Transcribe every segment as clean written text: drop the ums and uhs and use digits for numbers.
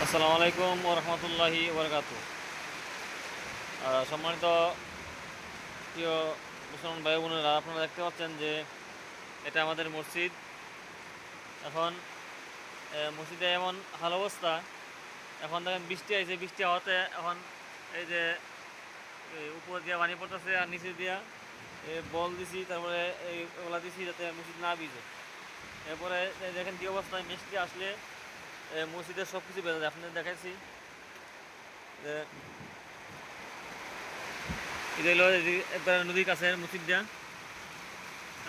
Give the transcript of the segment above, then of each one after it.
আসসালামু আলাইকুম ওয়া রাহমাতুল্লাহি ওয়া বারাকাতুহু। সম্মানিত প্রিয় মুসলমান ভাই বোনেরা, আপনারা দেখতে পাচ্ছেন যে এটা আমাদের মসজিদ। এখন মসজিদে এমন হাল অবস্থা, এখন দেখেন বৃষ্টি আইছে, বৃষ্টি হওয়াতে এখন এই যে উপর দিয়ে পানি পড়তেছে আর নিচে দিয়া বল দিছি, তারপরে এই ওগুলা দিছি যাতে মসজিদ না ভিজে। এরপরে দেখেন কী অবস্থায় বৃষ্টি আসলে মসজিদের সব কিছু বেড়ে যায়। আপনাদের দেখাইছি যে এটা হলো একবার নদীর কাছে মসজিদটা।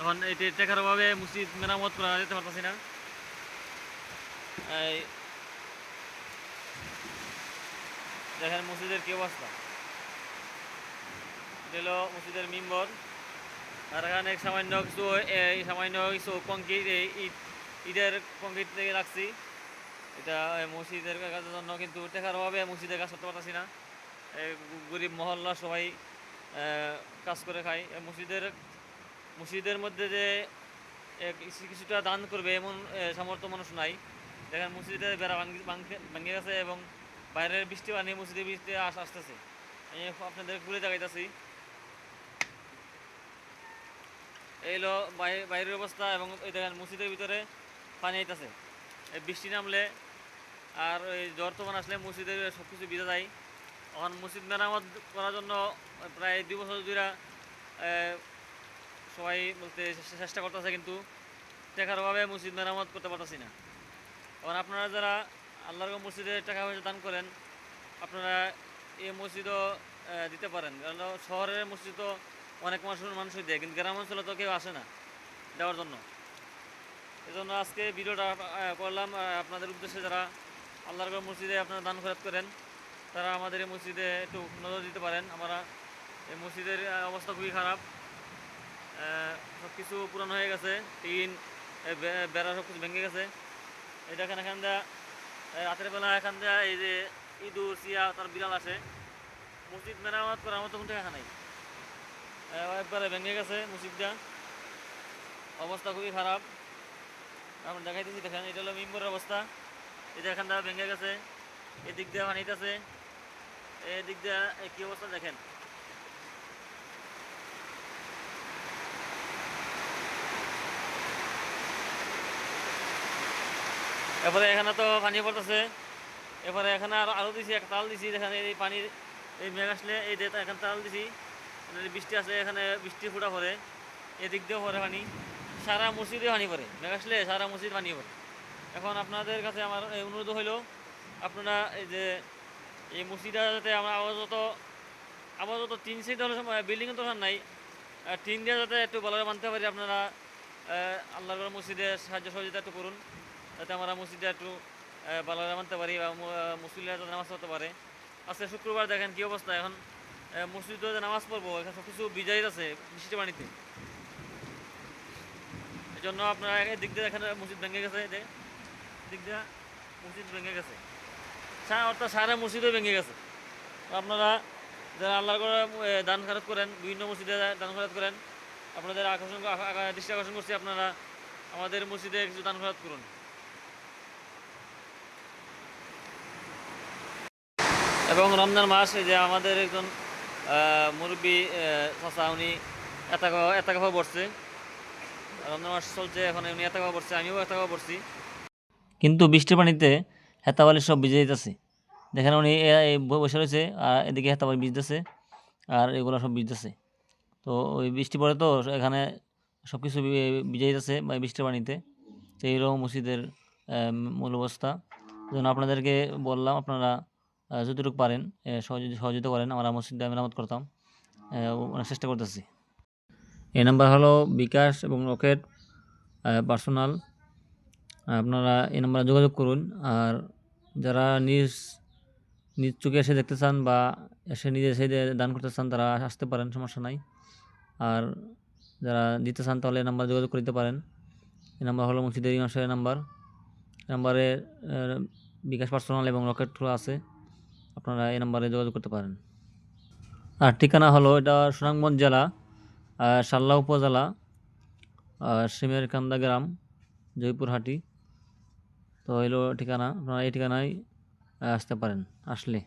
এখন এটি টেকার অভাবে মসজিদ মেরামত করা যেতে পারতেছি না। এই দেখেন মসজিদের কি অবস্থা। এটা হলো মসজিদের মিম্বর, আর এখানে সামান্য কিছু কংক্রিট, ইটের কংক্রিট থেকে রাখছি। এটা মসজিদের কাজের জন্য, কিন্তু টেকার অভাবে মসজিদের কাজ করতে পারতেছি না। গরিব মহল্লা সবাই কাজ করে খায়। মসজিদের মধ্যে যে কিছুটা দান করবে এমন সামর্থ্য মানুষ নাই। দেখেন মসজিদের বেড়া ভাঙে গেছে এবং বাইরের বৃষ্টি পানি মসজিদের বৃষ্টি আসতেছে। আমি আপনাদের ঘুরে দেখাইতেছি। এই হলো বাইরের অবস্থা, এবং এই দেখেন মসজিদের ভিতরে পানি আইতেছে। এই বৃষ্টি নামলে আর ওই ঝড় তুফান আসলে মসজিদের সব কিছু ভিজে যায়। এখন মসজিদ মেরামত করার জন্য প্রায় 2 বছর ধরে সবাই বলতে চেষ্টা করতেছে, কিন্তু টাকার অভাবে মসজিদ মেরামত করতে পারতেছি না। এখন আপনারা যারা আল্লাহর মসজিদে টাকা পয়সা দান করেন, আপনারা এই মসজিদও দিতে পারেন, কারণ শহরের মসজিদ তো অনেক মানুষই দেয়, কিন্তু গ্রাম অঞ্চলে তো কেউ আসে না দেওয়ার জন্য। এই জন্য আজকে ভিডিওটা করলাম আপনাদের উদ্দেশ্যে। যারা আল্লাহর মসজিদে আপনারা দান খরচ করেন, তারা আমাদের এই মসজিদে একটু নজর দিতে পারেন। আমরা এই মসজিদের অবস্থা খুবই খারাপ, সব কিছু পুরানো হয়ে গেছে, টিন বেড়া সব কিছু ভেঙে গেছে। এই দেখেন এখান দিয়ে রাতের বেলা এখান দিয়ে এই যে ইঁদুর চিয়া তার বিড়াল আসে। মসজিদ মেরামত করার মতো কোনো টাকা নাই, একবারে ভেঙে গেছে মসজিদটা, অবস্থা খুবই খারাপ। আমরা দেখাইতেছি, দেখেন এটা হলো মিম্বরের অবস্থা। এটা এখান দিয়ে ভেঙে গেছে, এদিক দিয়ে পানিতেছে, এদিক দিয়ে কী অবস্থা দেখেন। এরপরে এখানে তো পানি পড়তেছে, এরপরে এখানে আরও দিছি, একটা তাল দিছি। এখানে এই পানির এই মেঘ আসলে এই দিয়ে এখানে তাল দিছি, বৃষ্টি আসলে এখানে বৃষ্টি ফুটা পড়ে, এদিক দিয়েও পড়ে পানি, সারা মসজিদে পানি পড়ে। মেঘ আসলে সারা মসজিদ পানি পড়ে। এখন আপনাদের কাছে আমার অনুরোধ হইল, আপনারা এই যে এই মসজিদটা যাতে আমরা আপাতত টিন সেট হলে বিল্ডিংয়ের দরকার নাই, টিন দিয়ে যাতে একটু ভালোভাবে মানতে পারি। আপনারা আল্লাহর মসজিদে সাহায্য সহযোগিতা একটু করুন, যাতে আমরা মসজিদে একটু ভালোভাবে মানতে পারি বা মুসলিমরা যাতে নামাজ পড়তে পারে। আজকে শুক্রবার, দেখেন কী অবস্থা। এখন মসজিদে যে নামাজ পড়বো, এখানে সব কিছু ভিজাই আছে বৃষ্টি পানিতে। এই জন্য আপনারা দিক দিয়ে এখানে মসজিদ ভেঙে গেছে, দিক দিয়ে মসজিদ ভেঙে গেছে, অর্থাৎ সারা মসজিদও ভেঙে গেছে। আপনারা যারা আল্লাহর করে দান খরচ করেন, বিভিন্ন মসজিদে দান খরচ করেন, আপনাদের দৃষ্টি আকর্ষণ করছি, আপনারা আমাদের মসজিদে কিছু দান খরচ করুন। এবং রমজান মাস, এই যে আমাদের একজন মুরব্বী চাচা, উনি এতাকাফা পড়ছে। রমজান মাস চলছে, এখন উনি এতাকাফা পড়ছে, আমিও এতাকাফা পড়ছি, কিন্তু বৃষ্টির পানিতে হেতাবালি সব ভিজে যেতেছে। দেখেন উনি বসে রয়েছে, আর এদিকে হেতাবালি ভিজতেছে, আর এগুলো সব ভিজতেছে। তো ওই বৃষ্টি পড়ে তো এখানে সব কিছু ভিজে যেতেছে বা বৃষ্টির পানিতে। তো এইরকম মসজিদের মূল অবস্থা। জন্য আপনাদেরকে বললাম, আপনারা যতটুকু পারেন সহযোগিতা করেন। আমরা মসজিদে মেরামত করতাম, অনেক চেষ্টা করতেছি। এই নাম্বার হলো বিকাশ এবং রকেট পার্সোনাল। আপনারা এই নাম্বারে যোগাযোগ করুন। আর যারা নিজ চোখে এসে দেখতে চান বা এসে নিজে এসে দান করতে চান, তারা আসতে পারেন, সমস্যা নাই। আর যারা দিতে চান, তাহলে এই নাম্বারে যোগাযোগ করতে পারেন। এই নাম্বার হলো মসজিদের ইমাম সাহেবের নাম্বারে বিকাশ পার্সোনাল এবং রকেট আছে। আপনারা এই নাম্বারে যোগাযোগ করতে পারেন। আর ঠিকানা হলো, এটা সুনামগঞ্জ জেলা, সাল্লা উপজেলা, সিমের কান্দা গ্রাম, জয়পুরহাটি। তো হইলো ঠিকানা। আপনারা এই ঠিকানায় আসতে পারেন আসলে।